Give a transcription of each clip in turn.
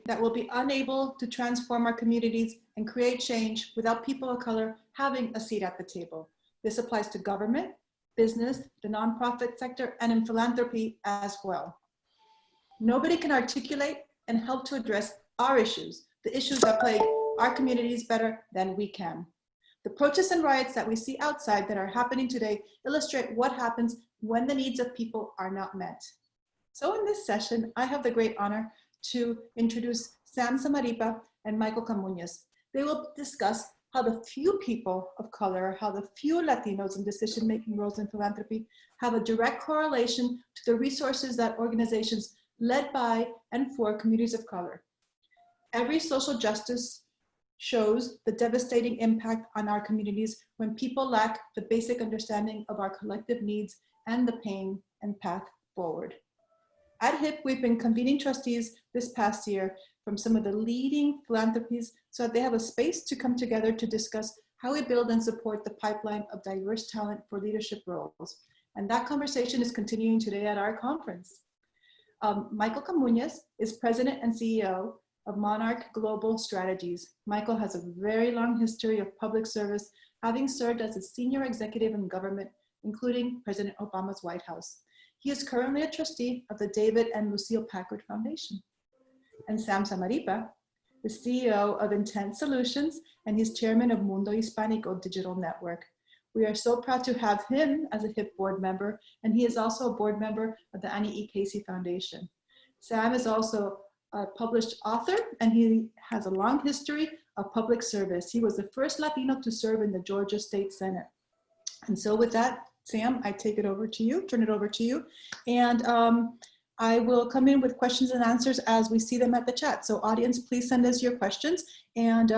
that will be unable to transform our communities and create change without people of color having a seat at the table. This applies to government, business, the nonprofit sector, and in philanthropy as well. Nobody can articulate and help to address our issues, the issues that plague our communities better than we can. The protests and riots that we see outside that are happening today illustrate what happens when the needs of people are not met. So in this session, I have the great honor to introduce Sam Samaripa and Michael Camuñez. They will discuss how the few people of color, how the few Latinos in decision-making roles in philanthropy have a direct correlation to the resources that organizations led by and for communities of color. Every social justice shows the devastating impact on our communities when people lack the basic understanding of our collective needs and the pain and path forward. At HIP, we've been convening trustees this past year from some of the leading philanthropies so that they have a space to come together to discuss how we build and support the pipeline of diverse talent for leadership roles. And that conversation is continuing today at our conference. Michael Camuñez is president and CEO of Monarch Global Strategies. Michael has a very long history of public service, having served as a senior executive in government, including President Obama's White House. He is currently a trustee of the David and Lucille Packard Foundation. And Sam Samaripa is CEO of Intent Solutions, and he's chairman of Mundo Hispanico Digital Network. We are so proud to have him as a HIP board member, and he is also a board member of the Annie E. Casey Foundation. Sam is also a published author, and he has a long history of public service. He was the first Latino to serve in the Georgia State Senate. And so with that, Sam, I take it over to you, turn it over to you. And I will come in with questions and answers as we see them at the chat. So audience, please send us your questions, and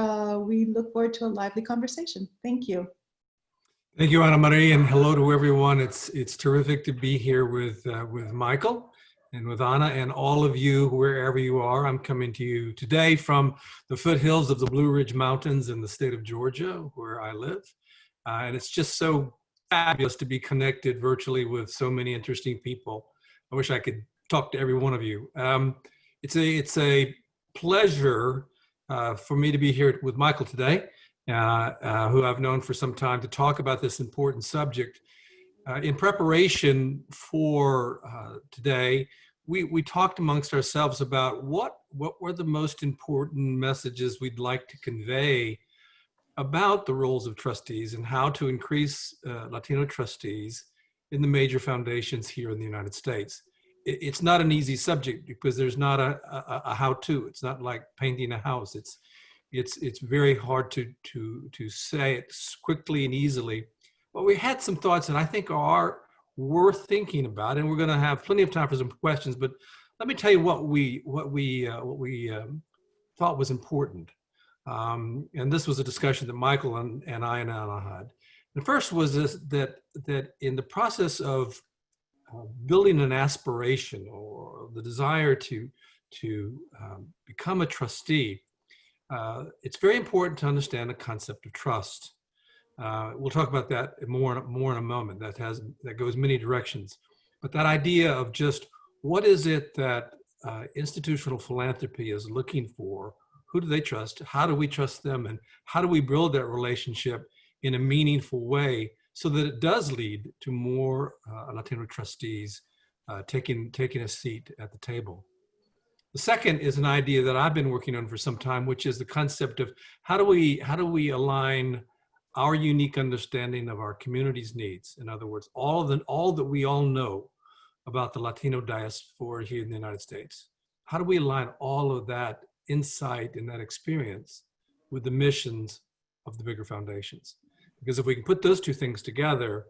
we look forward to a lively conversation. Thank you. Thank you, Ana Maria, and hello to everyone. It's terrific to be here with Michael and with Ana and all of you, wherever you are. I'm coming to you today from the foothills of the Blue Ridge Mountains in the state of Georgia, where I live. And it's just so fabulous to be connected virtually with so many interesting people. I wish I could talk to every one of you. It's a pleasure for me to be here with Michael today, who I've known for some time, to talk about this important subject. In preparation for today, we talked amongst ourselves about what were the most important messages we'd like to convey about the roles of trustees and how to increase Latino trustees in the major foundations here in the United States. It's not an easy subject because there's not a how-to. It's not like painting a house. It's very hard to say it quickly and easily. But we had some thoughts that I think are worth thinking about, and we're going to have plenty of time for some questions. But let me tell you what we thought was important. And this was a discussion that Michael and I and Ana had. The first was that in the process of building an aspiration or the desire to become a trustee, it's very important to understand the concept of trust. We'll talk about that more in a moment. That goes many directions. But that idea of just what is it that institutional philanthropy is looking for? Who do they trust? How do we trust them? And how do we build that relationship in a meaningful way so that it does lead to more Latino trustees taking a seat at the table? The second is an idea that I've been working on for some time, which is the concept of how do we align our unique understanding of our community's needs. In other words, all that we all know about the Latino diaspora here in the United States. How do we align all of that insight and that experience with the missions of the bigger foundations? Because if we can put those two things together,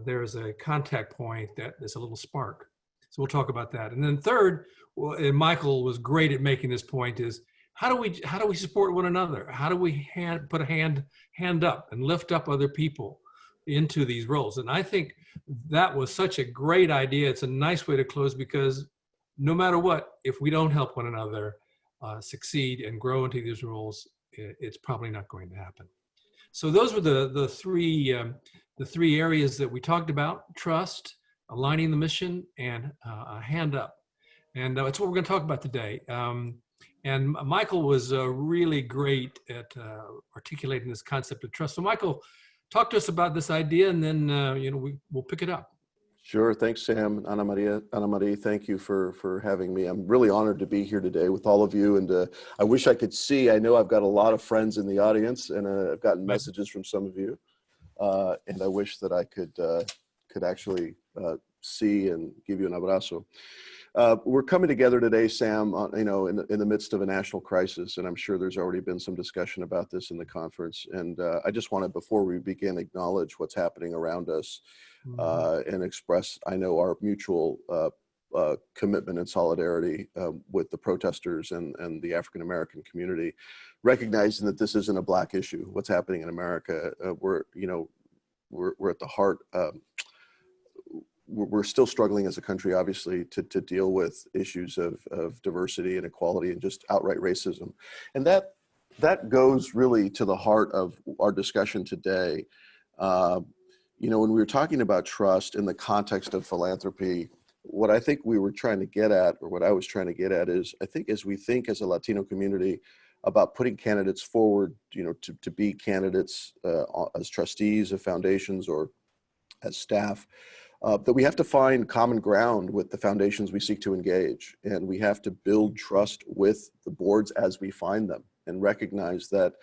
there's a contact point that is a little spark. So we'll talk about that. And then third, and Michael was great at making this point, is how do we support one another? How do we put a hand up and lift up other people into these roles? And I think that was such a great idea. It's a nice way to close, because no matter what, if we don't help one another succeed and grow into these roles, it's probably not going to happen. So those were the three areas that we talked about: trust, aligning the mission, and a hand up. And that's what we're going to talk about today. And Michael was really great at articulating this concept of trust. So Michael, talk to us about this idea, and then we'll pick it up. Sure. Thanks, Sam. Ana Marie, thank you for having me. I'm really honored to be here today with all of you. And I wish I could see. I know I've got a lot of friends in the audience, and I've gotten messages from some of you. And I wish that I could actually see and give you an abrazo. We're coming together today, Sam, in the midst of a national crisis, and I'm sure there's already been some discussion about this in the conference. And I just want to, before we begin, acknowledge what's happening around us and express, I know, our mutual commitment and solidarity with the protesters and the African American community, recognizing that this isn't a Black issue. What's happening in America, we're at the heart. We're still struggling as a country, obviously, to deal with issues of diversity and equality and just outright racism. And that goes really to the heart of our discussion today. When we were talking about trust in the context of philanthropy, what I think we were trying to get at, or what I was trying to get at, is I think as we think as a Latino community about putting candidates forward, to be candidates as trustees of foundations or as staff, that we have to find common ground with the foundations we seek to engage. And we have to build trust with the boards as we find them, and recognize that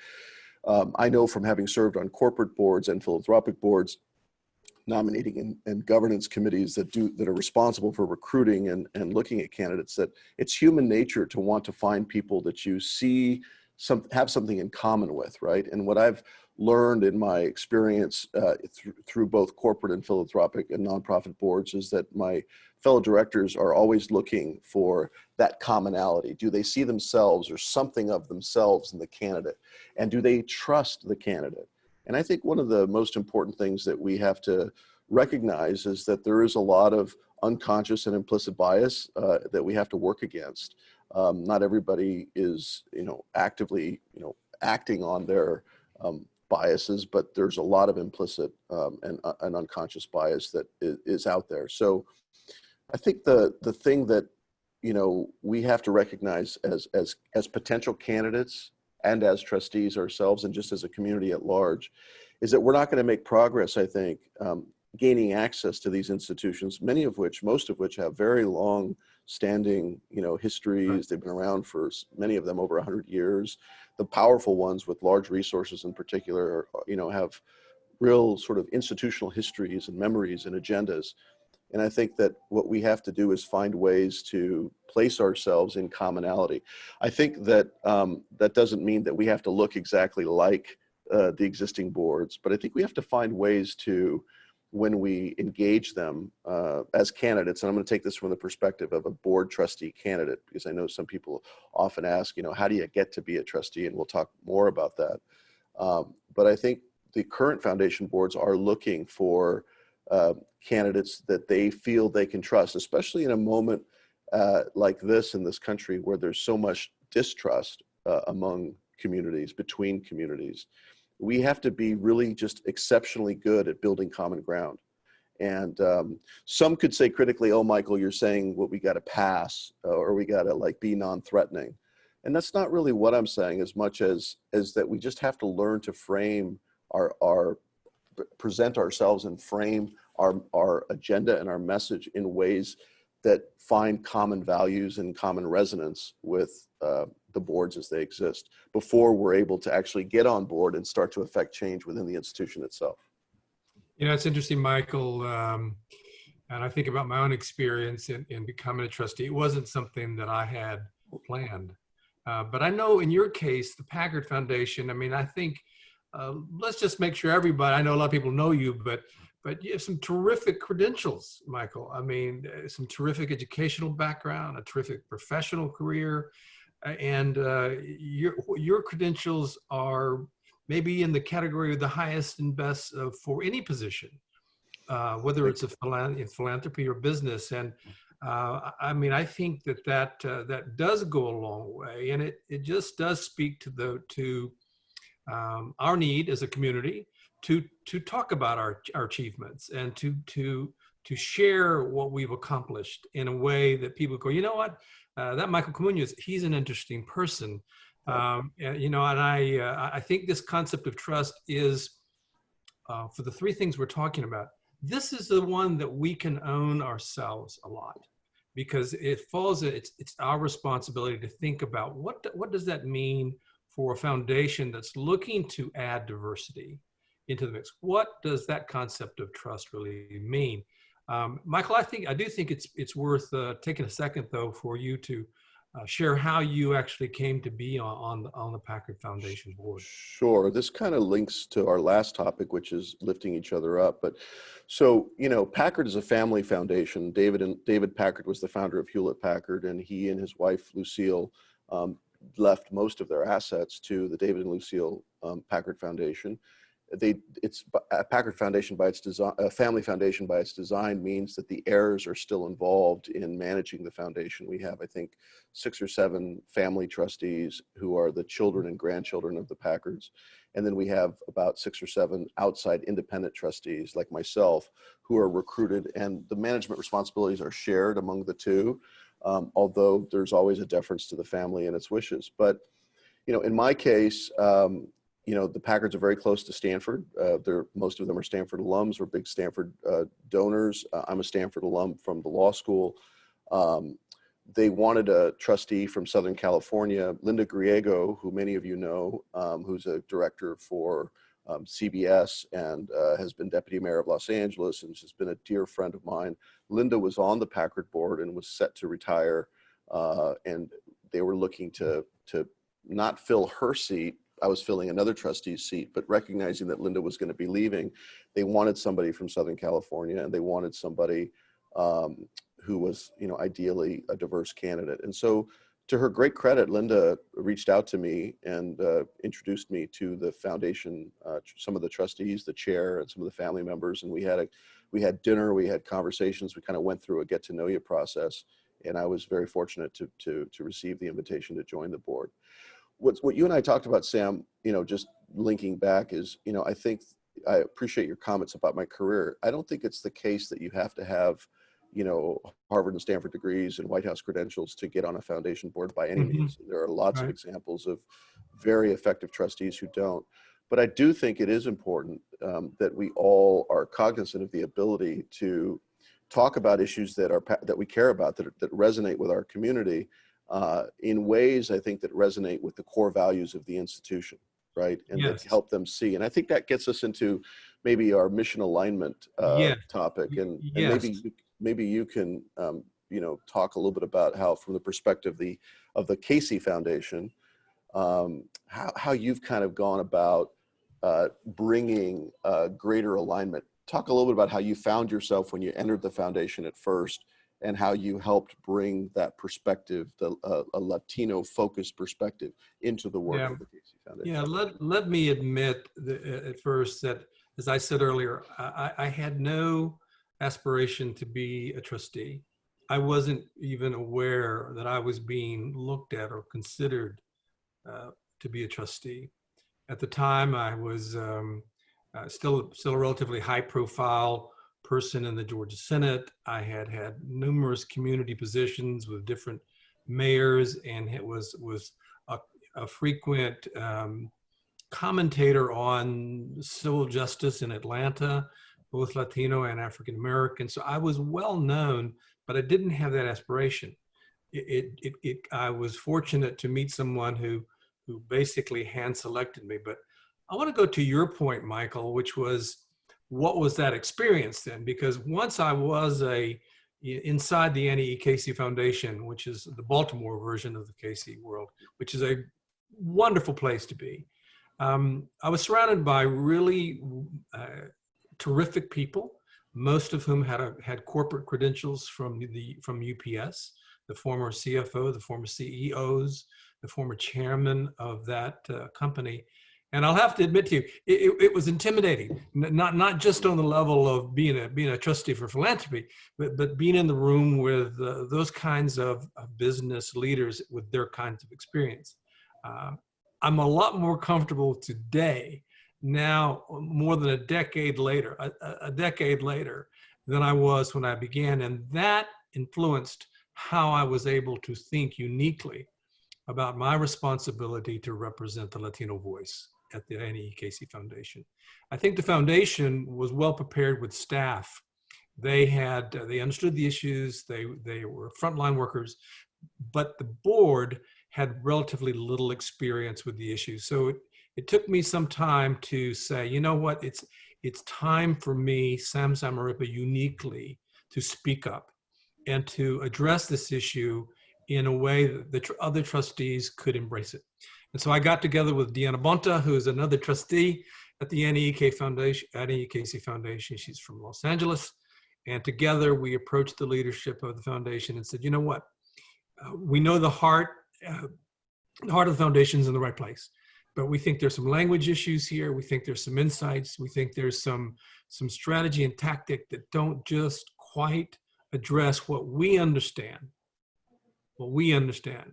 I know from having served on corporate boards and philanthropic boards, nominating and governance committees that are responsible for recruiting and looking at candidates, that it's human nature to want to find people that you see have something in common with, right? And what I've learned in my experience through both corporate and philanthropic and nonprofit boards is that my fellow directors are always looking for that commonality. Do they see themselves or something of themselves in the candidate? And do they trust the candidate? And I think one of the most important things that we have to recognize is that there is a lot of unconscious and implicit bias that we have to work against. Not everybody is, actively, acting on their biases, but there's a lot of implicit and unconscious bias that is out there. So I think the thing that, we have to recognize as potential candidates and as trustees ourselves, and just as a community at large, is that we're not going to make progress, I think, gaining access to these institutions, most of which have very long standing, histories. They've been around for, many of them, over 100 years. The powerful ones with large resources in particular, have real sort of institutional histories and memories and agendas. And I think that what we have to do is find ways to place ourselves in commonality. I think that that doesn't mean that we have to look exactly like the existing boards, but I think we have to find ways to, when we engage them as candidates, and I'm going to take this from the perspective of a board trustee candidate, because I know some people often ask, how do you get to be a trustee? And we'll talk more about that. But I think the current foundation boards are looking for candidates that they feel they can trust, especially in a moment like this in this country where there's so much distrust among communities, between communities. We have to be really just exceptionally good at building common ground. And some could say critically, oh, Michael, you're saying what we got to pass or we got to be non-threatening. And that's not really what I'm saying, as much as that we just have to learn to frame present ourselves and frame our agenda and our message in ways that find common values and common resonance with the boards as they exist before we're able to actually get on board and start to affect change within the institution itself. It's interesting, Michael, and I think about my own experience in becoming a trustee. It wasn't something that I had planned, but I know in your case, the Packard Foundation, I think, let's just make sure everybody, I know a lot of people know you, but you have some terrific credentials, Michael. Some terrific educational background, a terrific professional career, and your credentials are maybe in the category of the highest and best for any position, whether it's a philanthropy or business. And I think that does go a long way, and it just does speak to our need as a community to talk about our achievements and to to share what we've accomplished in a way that people go, you know what, that Michael Comuñez, he's an interesting person. You know, and I think this concept of trust is, for the three things we're talking about, this is the one that we can own ourselves a lot, because it falls, it's our responsibility to think about what does that mean for a foundation that's looking to add diversity into the mix. What does that concept of trust really mean? Michael, I do think it's worth taking a second though for you to share how you actually came to be on the Packard Foundation board. Sure. This kind of links to our last topic, which is lifting each other up. But so, you know, Packard is a family foundation. David Packard was the founder of Hewlett Packard, and he and his wife, Lucille, left most of their assets to the David and Lucille Packard Foundation. It's a Packard Foundation by its design, a family foundation by its design, means that the heirs are still involved in managing the foundation. We have, I think, 6 or 7 family trustees who are the children and grandchildren of the Packards. And then we have about 6 or 7 outside independent trustees like myself who are recruited, and the management responsibilities are shared among the two, although there's always a deference to the family and its wishes. But, you know, in my case, you know, the Packards are very close to Stanford. Most of them are Stanford alums or big Stanford donors. I'm a Stanford alum from the law school. They wanted a trustee from Southern California, Linda Griego, who many of you know, who's a director for CBS and has been deputy mayor of Los Angeles and has been a dear friend of mine. Linda was on the Packard board and was set to retire, and they were looking to not fill her seat. I was filling another trustee's seat, but recognizing that Linda was going to be leaving, they wanted somebody from Southern California, and they wanted somebody who was, you know, ideally a diverse candidate. And so, to her great credit, Linda reached out to me and introduced me to the foundation, some of the trustees, the chair, and some of the family members. And we had dinner, we had conversations, we kind of went through a get to know you process. And I was very fortunate to receive the invitation to join the board. What you and I talked about, Sam, you know, just linking back is, you know, I appreciate your comments about my career. I don't think it's the case that you have to have, you know, Harvard and Stanford degrees and White House credentials to get on a foundation board by any means. There are lots of examples of very effective trustees who don't. But I do think it is important that we all are cognizant of the ability to talk about issues that we care about, that resonate with our community, in ways, I think, that resonate with the core values of the institution, right? And that help them see. And I think that gets us into maybe our mission alignment topic. And maybe you can, you know, talk a little bit about how, from the perspective of the Casey Foundation, how you've kind of gone about bringing greater alignment. Talk a little bit about how you found yourself when you entered the foundation at first, and how you helped bring that perspective, a Latino-focused perspective, into the work of the Casey Foundation. Yeah, let me admit at first that, as I said earlier, I had no aspiration to be a trustee. I wasn't even aware that I was being looked at or considered to be a trustee. At the time, I was still a relatively high-profile person in the Georgia Senate. I had numerous community positions with different mayors, and it was a frequent commentator on civil justice in Atlanta, both Latino and African American. So I was well known, but I didn't have that aspiration. I was fortunate to meet someone who basically hand selected me. But I want to go to your point, Michael, which was, what was that experience then? Because once I was inside the Annie E. Casey Foundation, which is the Baltimore version of the Casey world, which is a wonderful place to be. I was surrounded by really terrific people, most of whom had corporate credentials from UPS, the former CFO, the former CEOs, the former chairman of that company. And I'll have to admit to you, it was intimidating, not just on the level of being a trustee for philanthropy, but being in the room with those kinds of business leaders with their kinds of experience. I'm a lot more comfortable today, now more than a decade later, than I was when I began. And that influenced how I was able to think uniquely about my responsibility to represent the Latino voice at the NEEKC Foundation. I think the foundation was well prepared with staff. They understood the issues, they were frontline workers, but the board had relatively little experience with the issues. So it took me some time to say, you know what, it's time for me, Sam Samarripa, uniquely to speak up and to address this issue in a way that the other trustees could embrace it. And so I got together with Deanna Bonta, who is another trustee at the NEEKC Foundation. She's from Los Angeles. And together we approached the leadership of the foundation and said, you know what, we know the heart of the foundation is in the right place, but we think there's some language issues here. We think there's some insights. We think there's some strategy and tactic that don't just quite address what we understand, Deanna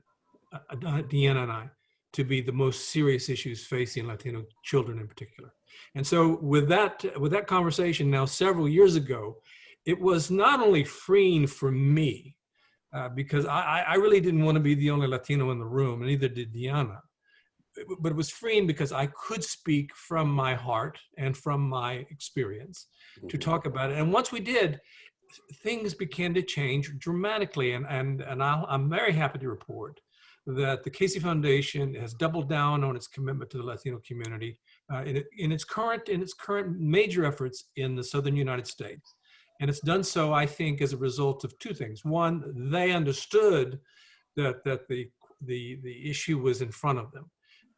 and I, to be the most serious issues facing Latino children in particular. And so with that conversation now several years ago, it was not only freeing for me, because I really didn't want to be the only Latino in the room, and neither did Deanna, but it was freeing because I could speak from my heart and from my experience to talk about it. And once we did, things began to change dramatically. And I'm very happy to report that the Casey Foundation has doubled down on its commitment to the Latino community in its current major efforts in the Southern United States. And it's done so, I think, as a result of two things. One, they understood that the issue was in front of them.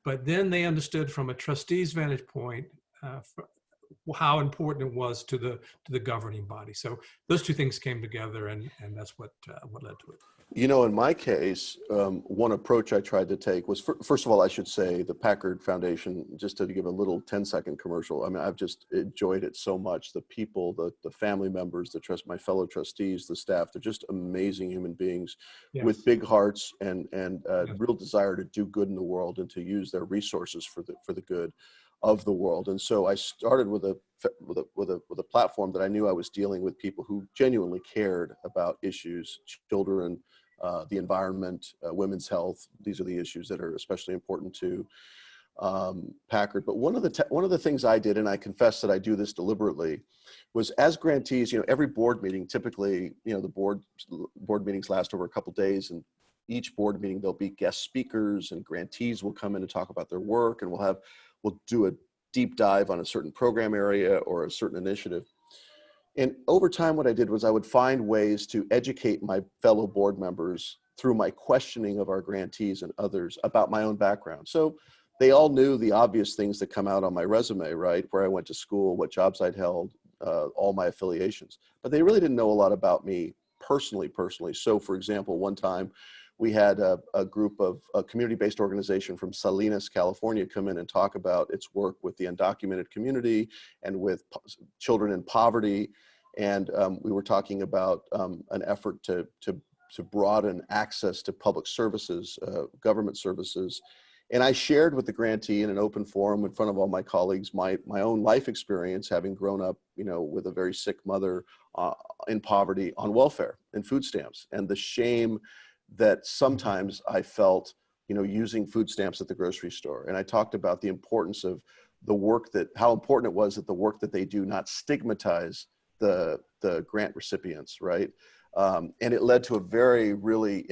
But then they understood from a trustee's vantage point how important it was to the governing body. So those two things came together, and that's what led to it. You know, in my case, one approach I tried to take was, first of all, I should say the Packard Foundation, just to give a little 10-second commercial. I mean, I've just enjoyed it so much. The people, the family members, my fellow trustees, the staff, they're just amazing human beings. Yes. With big hearts and real desire to do good in the world and to use their resources for the good of the world. And so I started with a platform that I knew I was dealing with people who genuinely cared about issues, children, the environment, women's health. These are the issues that are especially important to Packard. But one of the things I did, and I confess that I do this deliberately, was as grantees, every board meeting, typically, the board meetings last over a couple days, and each board meeting there'll be guest speakers and grantees will come in and talk about their work, and we'll do a deep dive on a certain program area or a certain initiative. And over time, what I did was I would find ways to educate my fellow board members through my questioning of our grantees and others about my own background. So they all knew the obvious things that come out on my resume, right? Where I went to school, what jobs I'd held, all my affiliations. But they really didn't know a lot about me personally. So for example, one time we had a group of a community-based organization from Salinas, California, come in and talk about its work with the undocumented community and with children in poverty. And we were talking about an effort to broaden access to public services, government services. And I shared with the grantee in an open forum in front of all my colleagues my own life experience, having grown up, with a very sick mother in poverty on welfare and food stamps, and the shame that sometimes I felt, using food stamps at the grocery store. And I talked about the importance of the work how important it was that the work that they do not stigmatize the grant recipients, right? And it led to a very, really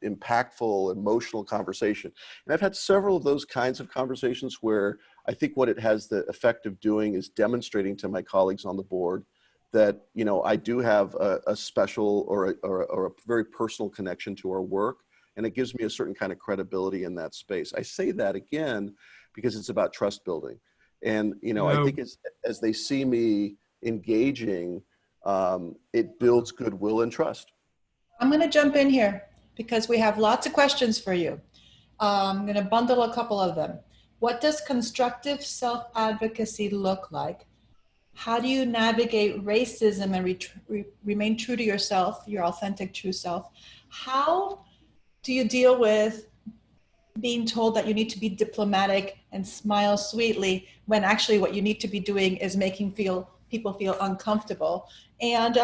impactful, emotional conversation. And I've had several of those kinds of conversations where I think what it has the effect of doing is demonstrating to my colleagues on the board that, I do have a special or a very personal connection to our work, and it gives me a certain kind of credibility in that space. I say that again because it's about trust building. And, I think as they see me engaging, it builds goodwill and trust. I'm going to jump in here because we have lots of questions for you. I'm going to bundle a couple of them. What does constructive self-advocacy look like? How do you navigate racism and remain true to yourself, your authentic, true self? How do you deal with being told that you need to be diplomatic and smile sweetly when actually what you need to be doing is making people feel uncomfortable. And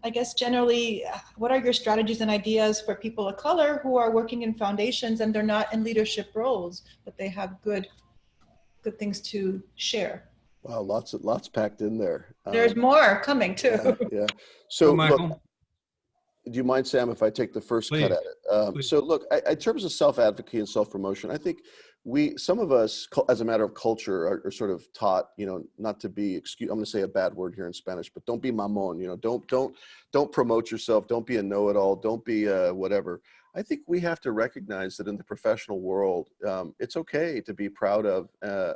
I guess generally, what are your strategies and ideas for people of color who are working in foundations and they're not in leadership roles, but they have good things to share? Wow, lots packed in there. There's more coming too. Yeah. So, So look, Michael, do you mind, Sam, if I take the first cut please, at it? please. So look, in terms of self-advocacy and self-promotion, I think some of us, as a matter of culture, are sort of taught, not to be I'm going to say a bad word here in Spanish, but don't be mamon. Don't promote yourself. Don't be a know-it-all. Don't be whatever. I think we have to recognize that in the professional world, it's okay to be proud of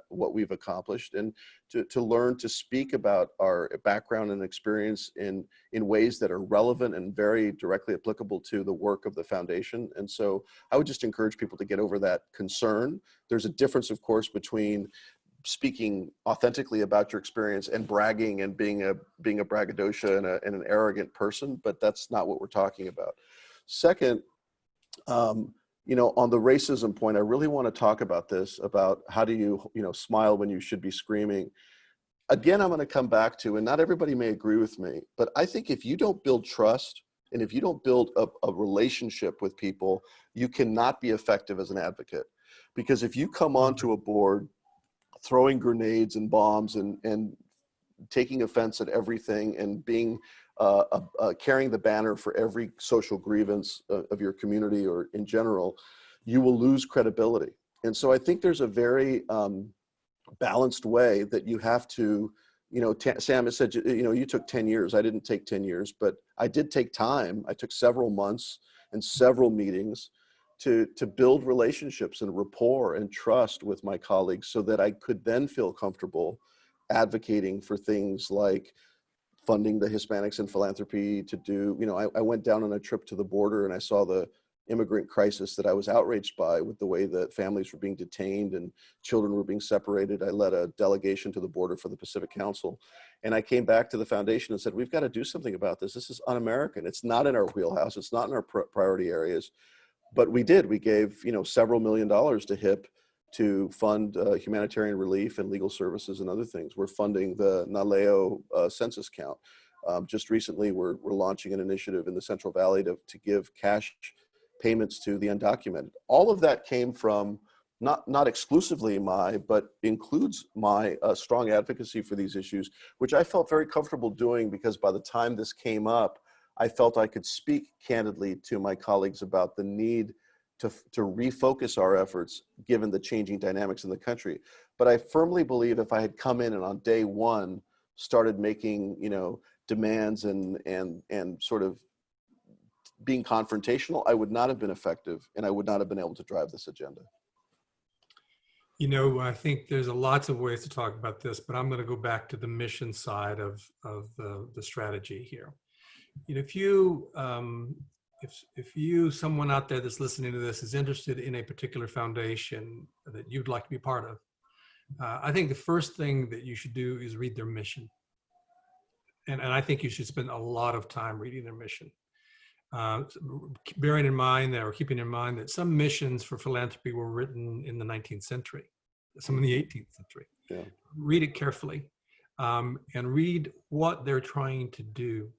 what we've accomplished and to learn to speak about our background and experience in ways that are relevant and very directly applicable to the work of the foundation. And so I would just encourage people to get over that concern. There's a difference, of course, between speaking authentically about your experience and bragging and being a braggadocio and an arrogant person, but that's not what we're talking about. Second, on the racism point, I really want to talk about this, about how do you, smile when you should be screaming. Again, I'm going to come back to, and not everybody may agree with me, but I think if you don't build trust and if you don't build a relationship with people, you cannot be effective as an advocate. Because if you come onto a board throwing grenades and bombs and taking offense at everything and being carrying the banner for every social grievance of your community or in general, you will lose credibility. And so I think there's a very balanced way that you have to, Sam has said, you took 10 years. I didn't take 10 years, but I did take time. I took several months and several meetings to build relationships and rapport and trust with my colleagues so that I could then feel comfortable advocating for things like funding the Hispanics in philanthropy to do, I went down on a trip to the border and I saw the immigrant crisis that I was outraged by, with the way that families were being detained and children were being separated. I led a delegation to the border for the Pacific Council. And I came back to the foundation and said, we've got to do something about this. This is un-American. It's not in our wheelhouse. It's not in our priority areas. But we did. We gave, several $1 million to HIP to fund humanitarian relief and legal services and other things. We're funding the Naleo census count. Just recently, we're launching an initiative in the Central Valley to give cash payments to the undocumented. All of that came from not exclusively but includes my strong advocacy for these issues, which I felt very comfortable doing, because by the time this came up, I felt I could speak candidly to my colleagues about the need to refocus our efforts given the changing dynamics in the country. But I firmly believe if I had come in and on day one started making, demands and sort of being confrontational, I would not have been effective and I would not have been able to drive this agenda. I think there's lots of ways to talk about this, but I'm going to go back to the mission side of the strategy here. If someone out there that's listening to this is interested in a particular foundation that you'd like to be part of, I think the first thing that you should do is read their mission. And I think you should spend a lot of time reading their mission. Bearing in mind or keeping in mind that some missions for philanthropy were written in the 19th century, some in the 18th century. Yeah. Read it carefully and read what they're trying to do.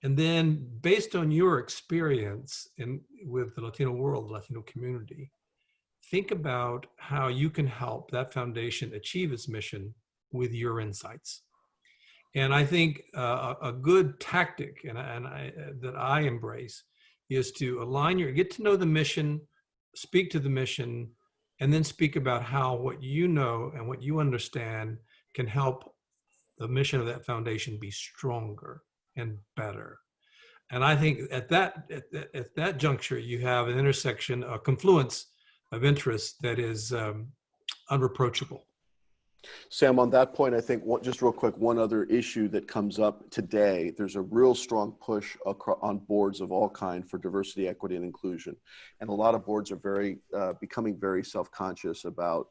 And then based on your experience with the Latino world, Latino community, think about how you can help that foundation achieve its mission with your insights. And I think a good tactic that I embrace is to get to know the mission, speak to the mission, and then speak about how what you know and what you understand can help the mission of that foundation be stronger and better. And I think at that juncture, you have an intersection, a confluence of interests that is unreproachable. Sam, on that point, I think just real quick, one other issue that comes up today, there's a real strong push on boards of all kinds for diversity, equity, and inclusion. And a lot of boards are becoming very self-conscious about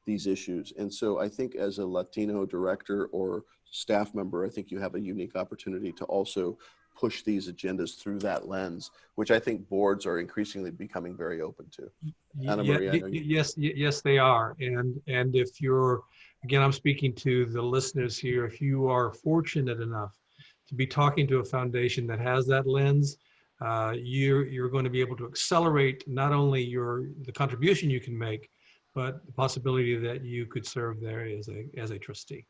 these issues. And so I think as a Latino director or staff member, I think you have a unique opportunity to also push these agendas through that lens, which I think boards are increasingly becoming very open to. Anna Maria, yes, they are. And if you're again, I'm speaking to the listeners here. If you are fortunate enough to be talking to a foundation that has that lens, you're going to be able to accelerate not only the contribution you can make, but the possibility that you could serve there as a trustee.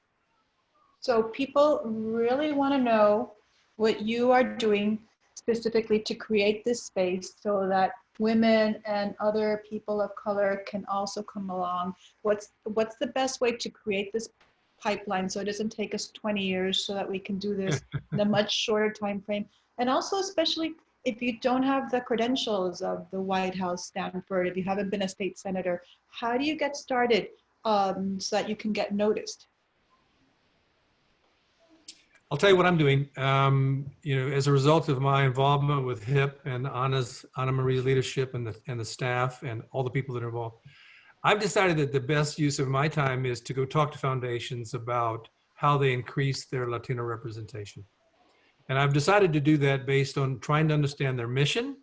So people really want to know what you are doing specifically to create this space so that women and other people of color can also come along. What's the best way to create this pipeline so it doesn't take us 20 years, so that we can do this in a much shorter time frame? And also, especially if you don't have the credentials of the White House, Stanford, if you haven't been a state senator, how do you get started so that you can get noticed? I'll tell you what I'm doing. As a result of my involvement with HIP and Anna Marie's leadership and the staff and all the people that are involved, I've decided that the best use of my time is to go talk to foundations about how they increase their Latino representation. And I've decided to do that based on trying to understand their mission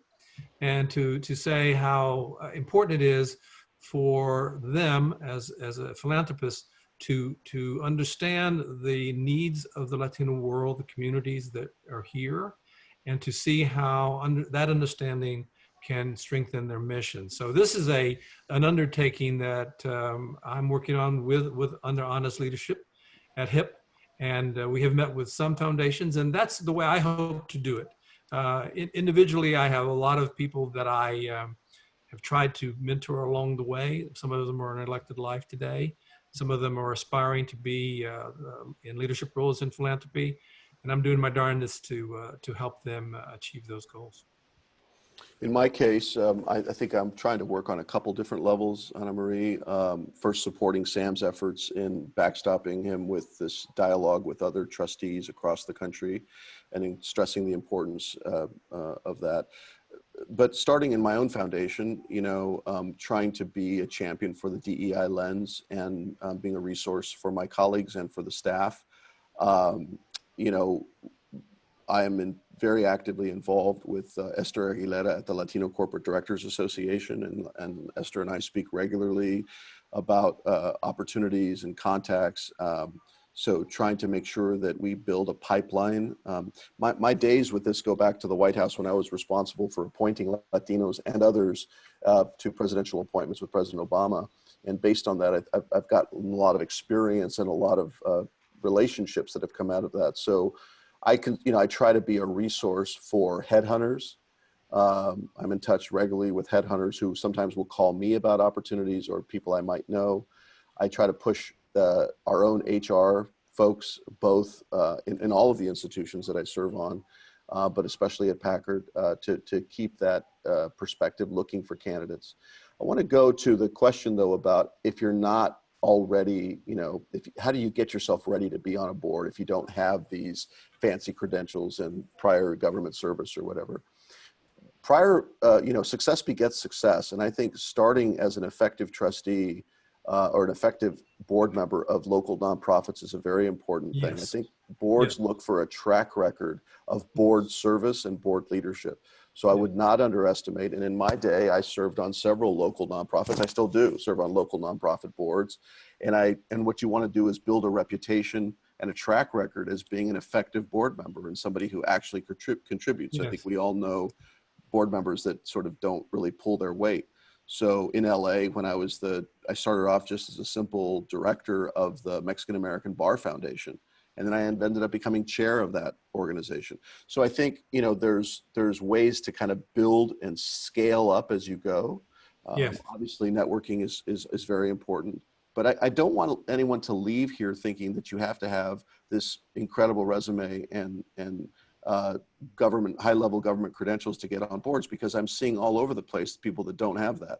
and to say how important it is for them as a philanthropist to understand the needs of the Latino world, the communities that are here, and to see how that understanding can strengthen their mission. So this is an undertaking that I'm working on under Anna's leadership at HIP. And we have met with some foundations, and that's the way I hope to do it. Individually, I have a lot of people that I have tried to mentor along the way. Some of them are in elected life today. Some of them are aspiring to be in leadership roles in philanthropy. And I'm doing my darndest to help them achieve those goals. In my case, I think I'm trying to work on a couple different levels, Anna Marie. First, supporting Sam's efforts in backstopping him with this dialogue with other trustees across the country and in stressing the importance of that. But starting in my own foundation, trying to be a champion for the DEI lens and being a resource for my colleagues and for the staff. I am very actively involved with Esther Aguilera at the Latino Corporate Directors Association, and Esther and I speak regularly about opportunities and contacts. So trying to make sure that we build a pipeline. My days with this go back to the White House when I was responsible for appointing Latinos and others to presidential appointments with President Obama. And based on that, I've got a lot of experience and a lot of relationships that have come out of that. So I try to be a resource for headhunters. I'm in touch regularly with headhunters who sometimes will call me about opportunities or people I might know. I try to push our own HR folks, both in all of the institutions that I serve on, but especially at Packard, to keep that perspective looking for candidates. I want to go to the question though about if you're not already, how do you get yourself ready to be on a board if you don't have these fancy credentials and prior government service or whatever? Success begets success. And I think starting as an effective trustee or an effective board member of local nonprofits is a very important thing. I think boards look for a track record of board service and board leadership. So I would not underestimate, and in my day, I served on several local nonprofits. I still do serve on local nonprofit boards. And what you want to do is build a reputation and a track record as being an effective board member and somebody who actually contributes. Yes. I think we all know board members that sort of don't really pull their weight. So in LA, when I started off just as a simple director of the Mexican American Bar Foundation. And then I ended up becoming chair of that organization. So I think, there's ways to kind of build and scale up as you go. Yes. Obviously networking is very important, but I don't want anyone to leave here thinking that you have to have this incredible resume and high-level government credentials to get on boards, because I'm seeing all over the place people that don't have that.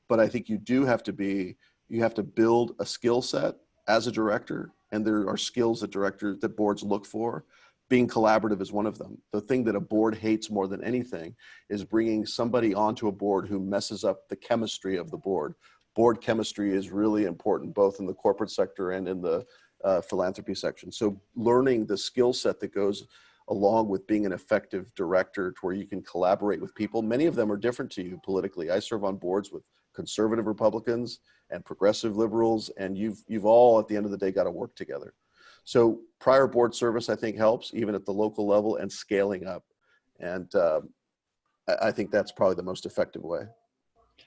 But I think you have to build a skill set as a director, and there are skills that boards look for. Being collaborative is one of them. The thing that a board hates more than anything is bringing somebody onto a board who messes up the chemistry of the board. Board chemistry is really important, both in the corporate sector and in the philanthropy section. So learning the skill set that goes along with being an effective director to where you can collaborate with people. Many of them are different to you politically. I serve on boards with conservative Republicans and progressive liberals, and you've all at the end of the day got to work together. So prior board service, I think, helps even at the local level, and scaling up. And I think that's probably the most effective way.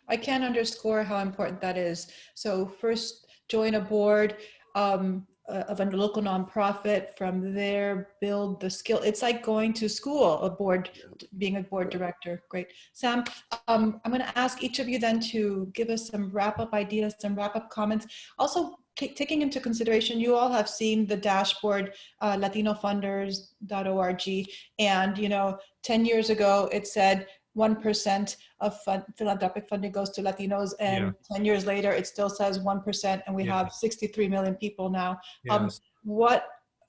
I can't underscore how important that is. So first, join a board of a local nonprofit. From there, build the skill. It's like going to school, a board, being a board director. Great. Sam, I'm going to ask each of you then to give us some wrap-up ideas, some wrap-up comments. Also, taking into consideration, you all have seen the dashboard, latinofunders.org. And, 10 years ago, it said 1% of philanthropic funding goes to Latinos, and 10 years later, it still says 1%, and we have 63 million people now. Yes. What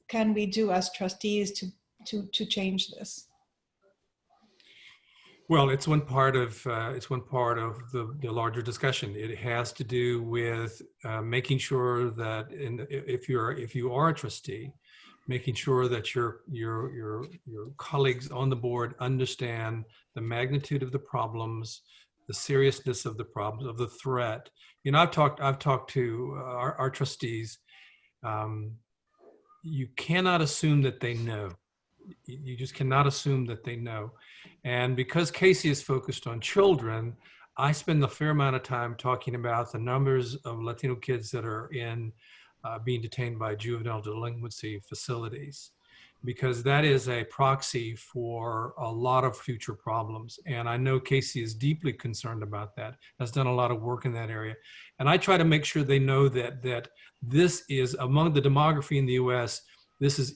can we do as trustees to change this? Well, it's one part of the larger discussion. It has to do with making sure that if you are a trustee, making sure that your colleagues on the board understand the magnitude of the problems, the seriousness of the problems, of the threat. I've talked to our trustees. You cannot assume that they know. You just cannot assume that they know. And because Casey is focused on children, I spend a fair amount of time talking about the numbers of Latino kids that are being detained by juvenile delinquency facilities, because that is a proxy for a lot of future problems. And I know Casey is deeply concerned about that, has done a lot of work in that area. And I try to make sure they know that this is, among the demography in the US, this is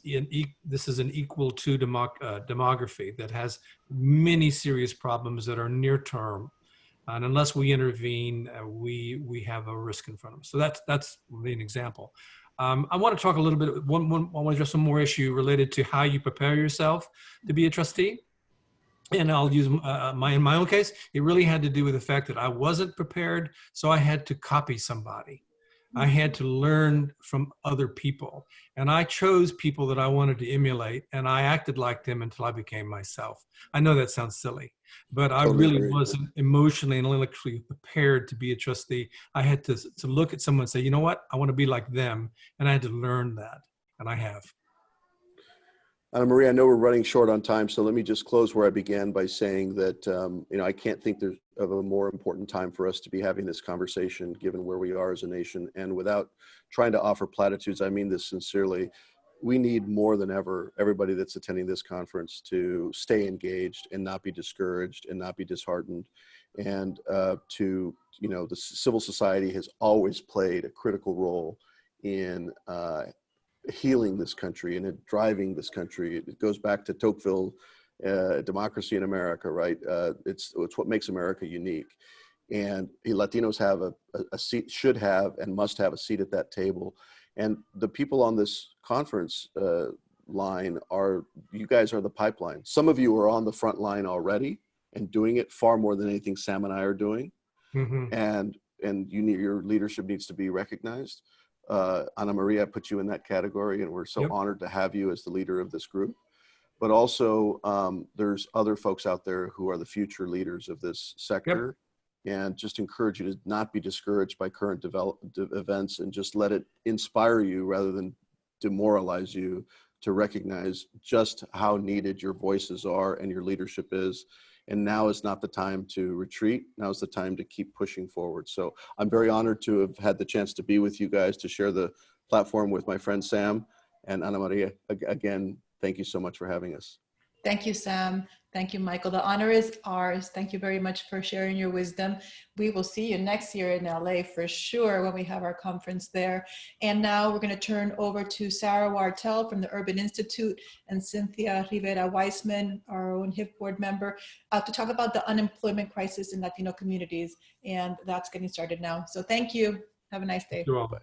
an equal to demography that has many serious problems that are near term. And unless we intervene, we have a risk in front of us. So that's an example. I want to talk a little bit. I want to address one more issue related to how you prepare yourself to be a trustee. And I'll use in my own case, it really had to do with the fact that I wasn't prepared, so I had to copy somebody. I had to learn from other people, and I chose people that I wanted to emulate, and I acted like them until I became myself. I know that sounds silly, but I really wasn't emotionally and intellectually prepared to be a trustee. I had to look at someone and say, you know what, I want to be like them, and I had to learn that, and I have. Ana Maria, I know we're running short on time, so let me just close where I began by saying that I can't think there's of a more important time for us to be having this conversation, given where we are as a nation. And without trying to offer platitudes, I mean this sincerely. We need more than ever everybody that's attending this conference to stay engaged and not be discouraged and not be disheartened. And the civil society has always played a critical role in healing this country and in driving this country. It goes back to Tocqueville, democracy in America, right? It's what makes America unique. And Latinos have a seat, should have and must have a seat at that table. And the people on this conference line you guys are the pipeline. Some of you are on the front line already and doing it far more than anything Sam and I are doing. Mm-hmm. And your leadership needs to be recognized. Ana Maria put you in that category, and we're so honored to have you as the leader of this group. But also there's other folks out there who are the future leaders of this sector. And just encourage you to not be discouraged by current events, and just let it inspire you rather than demoralize you, to recognize just how needed your voices are and your leadership is. And now is not the time to retreat. Now is the time to keep pushing forward. So I'm very honored to have had the chance to be with you guys, to share the platform with my friend Sam and Ana Maria. Again, thank you so much for having us. Thank you, Sam. Thank you, Michael. The honor is ours. Thank you very much for sharing your wisdom. We will see you next year in LA for sure when we have our conference there. And now we're going to turn over to Sarah Wartell from the Urban Institute and Cynthia Rivera-Weissman, our own HIF board member, to talk about the unemployment crisis in Latino communities. And that's getting started now. So thank you. Have a nice day. You're welcome.